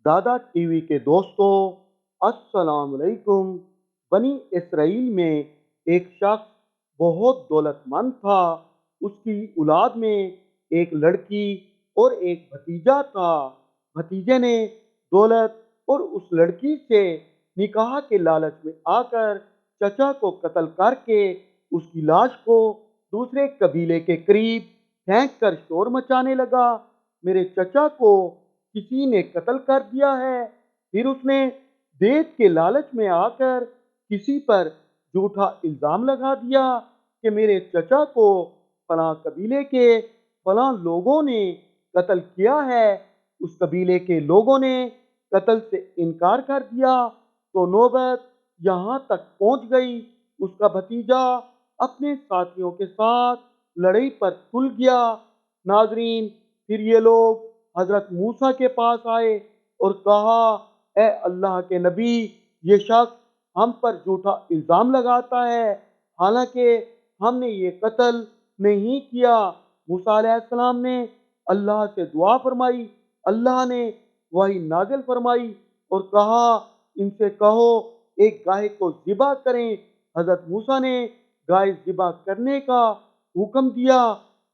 दादा टीवी के दोस्तों, अस्सलाम वालेकुम। बनी इसराइल में एक शख्स बहुत दौलतमंद था। उसकी औलाद में एक लड़की और एक भतीजा था। भतीजे ने दौलत और उस लड़की से निकाह के लालच में आकर चचा को कत्ल करके उसकी लाश को दूसरे कबीले के करीब फेंक कर शोर मचाने लगा। मेरे चचा को किसी ने कत्ल कर दिया है। फिर उसने देश के लालच में आकर किसी पर झूठा इल्जाम लगा दिया कि मेरे चचा को फलां कबीले के फलां लोगों ने कत्ल किया है। उस कबीले के लोगों ने कत्ल से इनकार कर दिया तो नौबत यहाँ तक पहुंच गई। उसका भतीजा अपने साथियों के साथ लड़ाई पर तुल गया। नाजरीन, फिर ये लोग हजरत मूसा के पास आए और कहा, ए अल्लाह के नबी, ये शख्स हम पर झूठा इल्जाम लगाता है, हालांकि हमने ये कत्ल नहीं किया। मूसा अलैहिस्सलाम ने अल्लाह से दुआ फरमाई। अल्लाह ने वही नाजिल फरमाई और कहा, इनसे कहो एक गाय को ज़िबा करें। हजरत मूसा ने गाय ज़िबा करने का हुक्म दिया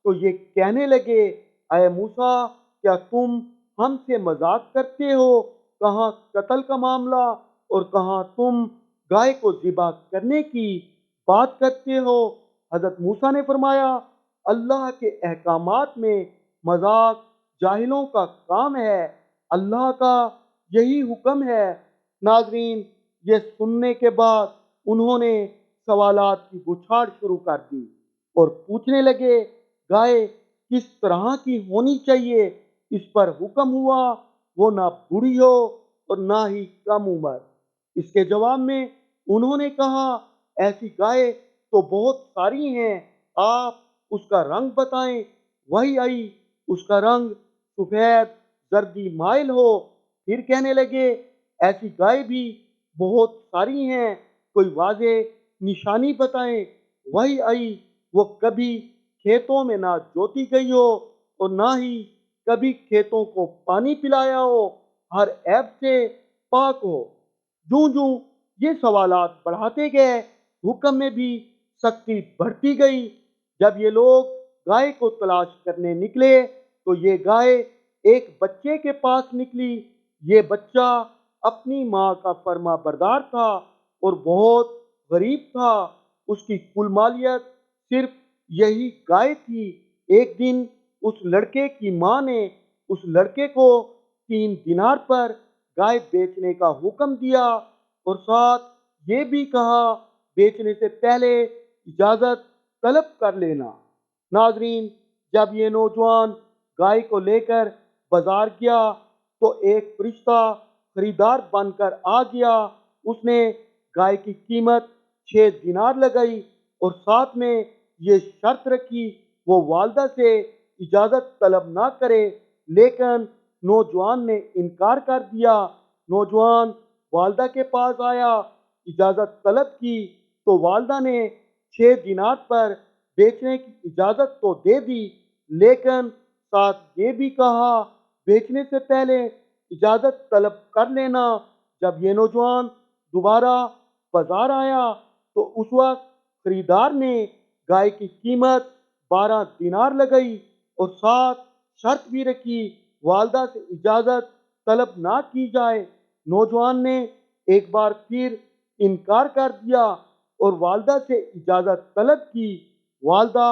तो ये कहने लगे, अय मूसा, क्या तुम हमसे मजाक करते हो? कहाँ कत्ल का मामला और कहाँ तुम गाय को ज़िबा करने की बात करते हो? हजरत मूसा ने फरमाया, अल्लाह के अहकामात में मजाक जाहिलों का काम है, अल्लाह का यही हुक्म है। नाजरीन, ये सुनने के बाद उन्होंने सवालात की बुछाड़ शुरू कर दी और पूछने लगे, गाय किस तरह की होनी चाहिए? इस पर हुक्म हुआ वो ना बूढ़ी हो और ना ही कम उम्र। इसके जवाब में उन्होंने कहा, ऐसी गाय तो बहुत सारी हैं, आप उसका रंग बताएं। वही आई, उसका रंग सफेद जर्दी माइल हो। फिर कहने लगे, ऐसी गाय भी बहुत सारी हैं, कोई वाजे निशानी बताएं। वही आई, वो कभी खेतों में ना जोती गई हो और ना ही कभी खेतों को पानी पिलाया हो, हर ऐब से पाक हो। जूं जूं ये सवालात बढ़ाते गए, हुक्म में भी सख्ती बढ़ती गई। जब ये लोग गाय को तलाश करने निकले तो ये गाय एक बच्चे के पास निकली। ये बच्चा अपनी माँ का फर्मा बरदार था और बहुत गरीब था। उसकी कुल मालियत सिर्फ यही गाय थी। एक दिन उस लड़के की माँ ने उस लड़के को 3 दिनार पर गाय बेचने का हुक्म दिया और साथ ये भी कहा, बेचने से पहले इजाजत तलब कर लेना। नाजरीन, जब ये नौजवान गाय को लेकर बाजार गया तो एक फरिश्ता खरीदार बनकर आ गया। उसने गाय की कीमत 6 दिनार लगाई और साथ में ये शर्त रखी, वो वालदा से इजाजत तलब ना करे। लेकिन नौजवान ने इनकार कर दिया। नौजवान वालदा के पास आया, इजाजत तलब की तो वालदा ने 6 दिनार पर बेचने की इजाजत तो दे दी, लेकिन साथ ये भी कहा, बेचने से पहले इजाजत तलब कर लेना। जब ये नौजवान दोबारा बाजार आया तो उस वक्त खरीदार ने गाय की कीमत 12 दिनार लगाई और साथ शर्त भी रखी, वालदा से इजाजत तलब ना की जाए। नौजवान ने एक बार फिर इनकार कर दिया और वालदा से इजाजत तलब की। वालदा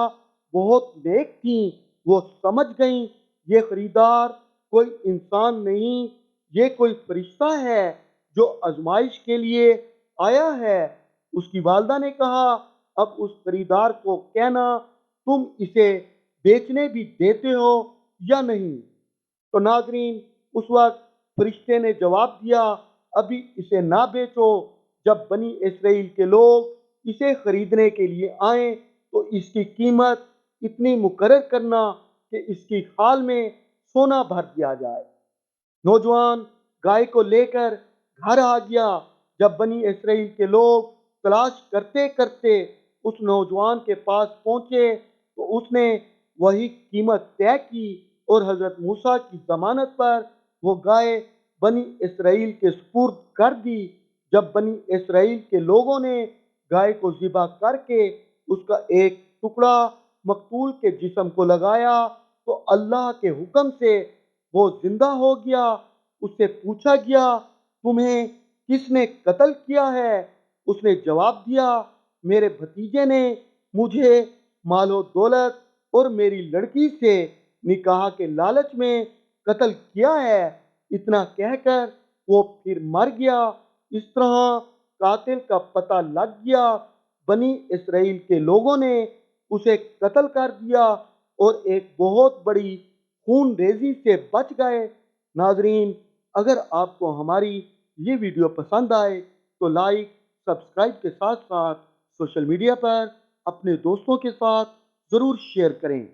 बहुत नेक थी, वो समझ गईं ये खरीदार कोई इंसान नहीं, ये कोई फरिश्ता है जो आजमाइश के लिए आया है। उसकी वालदा ने कहा, अब उस खरीदार को कहना तुम इसे बेचने भी देते हो या नहीं। तो नाजरीन, उस वक्त फरिश्ते ने जवाब दिया, अभी इसे ना बेचो। जब बनी इसराइल के लोग इसे खरीदने के लिए आए तो इसकी कीमत इतनी मुकर्रर करना कि इसकी खाल में सोना भर दिया जाए। नौजवान गाय को लेकर घर आ गया। जब बनी इसराइल के लोग तलाश करते करते उस नौजवान के पास पहुंचे तो उसने वही कीमत तय की और हजरत मूसा की जमानत पर वो गाय بنی اسرائیل کے سپرد کر دی۔ جب بنی اسرائیل کے لوگوں نے گائے کو ذبح کر کے اس کا ایک ٹکڑا مقتول کے جسم کو لگایا تو اللہ کے حکم سے وہ زندہ ہو گیا۔ اس سے پوچھا گیا تمہیں کس نے قتل کیا ہے؟ اس نے جواب دیا میرے بھتیجے نے مجھے مال و دولت اور میری لڑکی سے نکاح کے لالچ میں قتل کیا ہے۔ اتنا کہہ کر وہ پھر مر گیا۔ اس طرح قاتل کا پتہ لگ گیا۔ بنی اسرائیل کے لوگوں نے اسے قتل کر دیا اور ایک بہت بڑی خون ریزی سے بچ گئے۔ ناظرین، اگر آپ کو ہماری یہ ویڈیو پسند آئے تو لائک، سبسکرائب کے ساتھ ساتھ سوشل میڈیا پر اپنے دوستوں کے ساتھ ضرور شیئر کریں۔